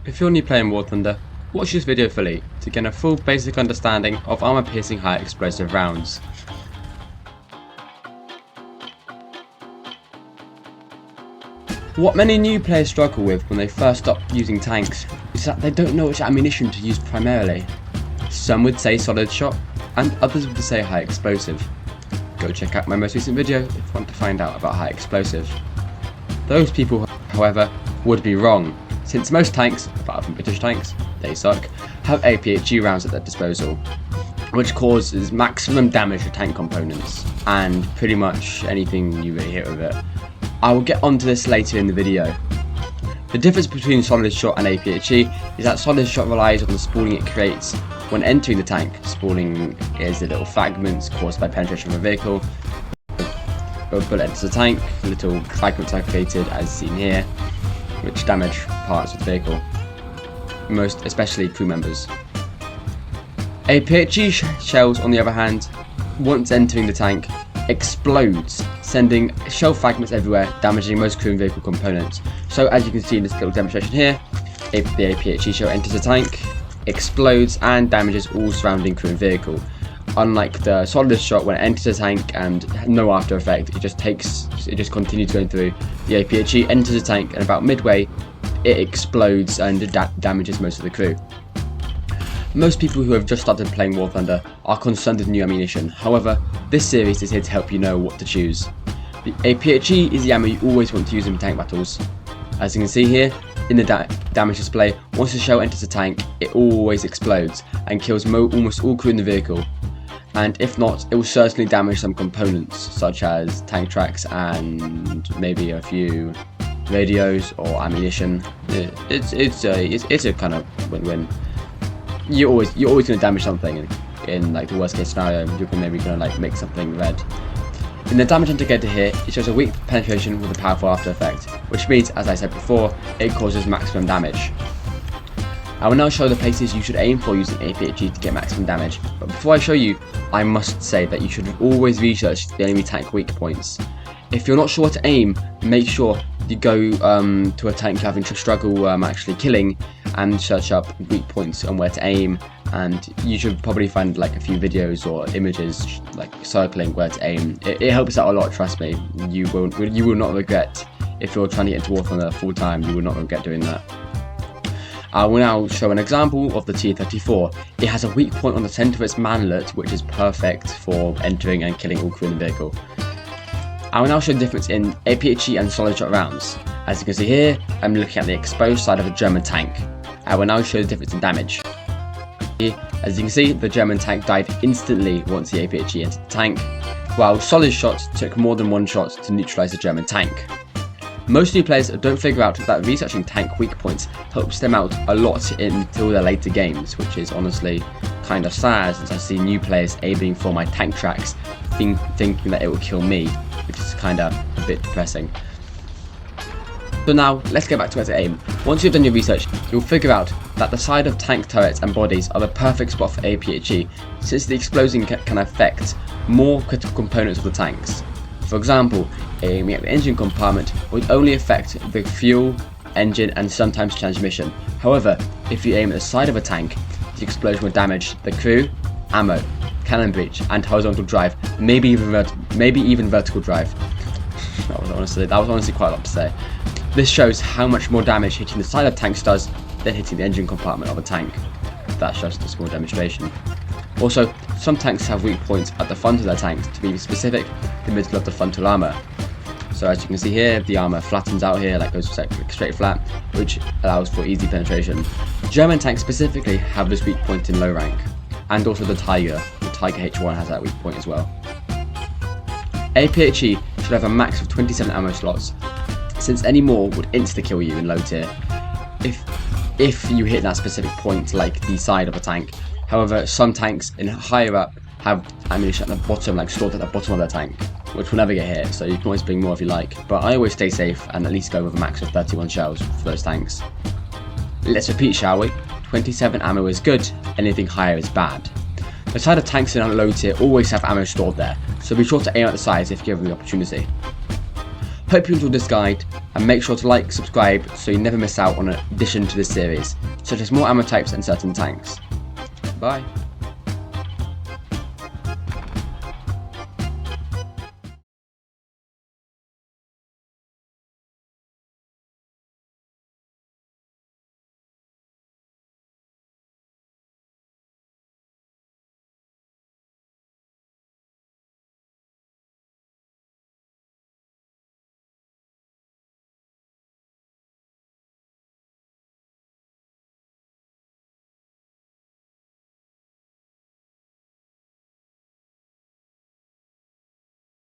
If you're new playing WarThunder, watch this video fully to gain a full basic understanding of armor piercing high explosive rounds. What many new players struggle with when they first stop using tanks is that they don't know which ammunition to use primarily. Some would say solid shot, and others would say high explosive. Go check out my most recent video if you want to find out about high explosive. Those people, however, would be wrong, since most tanks, apart from British tanks, they suck, have APHE rounds at their disposal, which causes maximum damage to tank components, and pretty much anything you really hit with it. I will get onto this later in the video. The difference between solid shot and APHE is that solid shot relies on the spalling it creates when entering the tank. Spalling is the little fragments caused by penetration of a vehicle. A bullet enters the tank, little fragments are created as seen here, which damage parts of the vehicle, most especially crew members. APHE shells, on the other hand, once entering the tank, explodes, sending shell fragments everywhere, damaging most crew and vehicle components. So as you can see in this little demonstration here, the APHE shell enters the tank, explodes and damages all surrounding crew and vehicle. Unlike the solid shot, when it enters the tank and no after effect, it just continues going through. The APHE enters the tank and about midway it explodes and damages most of the crew. Most people who have just started playing WarThunder are concerned with new ammunition. However, this series is here to help you know what to choose. The APHE is the ammo you always want to use in tank battles. As you can see here in the damage display, once the shell enters the tank, it always explodes and kills almost all crew in the vehicle. And if not, it will certainly damage some components such as tank tracks and maybe a few radios or ammunition. It's a kind of win-win. You're always going to damage something. In like the worst case scenario, you're maybe going to like make something red. In the damage indicator here, it shows a weak penetration with a powerful after effect, which means, as I said before, it causes maximum damage. I will now show the places you should aim for using APHE to get maximum damage, but before I show you, I must say that you should always research the enemy tank weak points. If you're not sure what to aim, make sure you go to a tank you're having to struggle actually killing and search up weak points on where to aim, and you should probably find like a few videos or images like circling where to aim. It helps out a lot, trust me. You will not regret. If you're trying to get into WarThunder full time, you will not regret doing that. I will now show an example of the T-34. It has a weak point on the centre of its manlet, which is perfect for entering and killing all crew in the vehicle. I will now show the difference in APHE and solid shot rounds. As you can see here, I'm looking at the exposed side of a German tank. I will now show the difference in damage. As you can see, the German tank died instantly once the APHE entered the tank, while solid shots took more than one shot to neutralise the German tank. Most new players don't figure out that researching tank weak points helps them out a lot until their later games, which is honestly kind of sad, since I see new players aiming for my tank tracks thinking that it will kill me, which is kind of a bit depressing. So now, let's get back to where to aim. Once you've done your research, you'll figure out that the side of tank turrets and bodies are the perfect spot for APHE, since the explosion can affect more critical components of the tanks. For example, aiming at the engine compartment would only affect the fuel, engine and sometimes transmission. However, if you aim at the side of a tank, the explosion would damage the crew, ammo, cannon breech and horizontal drive, maybe even vertical drive. That was honestly quite a lot to say. This shows how much more damage hitting the side of tanks does than hitting the engine compartment of a tank. That's just a small demonstration. Also, some tanks have weak points at the front of their tanks, to be specific, the middle of the frontal armour. So as you can see here, the armour flattens out here, like goes straight flat, which allows for easy penetration. German tanks specifically have this weak point in low rank, and also the Tiger H1 has that weak point as well. APHE should have a max of 27 ammo slots, since any more would insta-kill you in low tier, if you hit that specific point like the side of a tank. However, some tanks in higher up have ammunition at the bottom, like stored at the bottom of their tank, which will never get hit, so you can always bring more if you like, but I always stay safe and at least go with a max of 31 shells for those tanks. Let's repeat, shall we? 27 ammo is good, anything higher is bad. The side of tanks in a low tier always have ammo stored there, so be sure to aim at the sides if given the opportunity. Hope you enjoyed this guide, and make sure to like, subscribe so you never miss out on an addition to this series, such as more ammo types and certain tanks. Bye.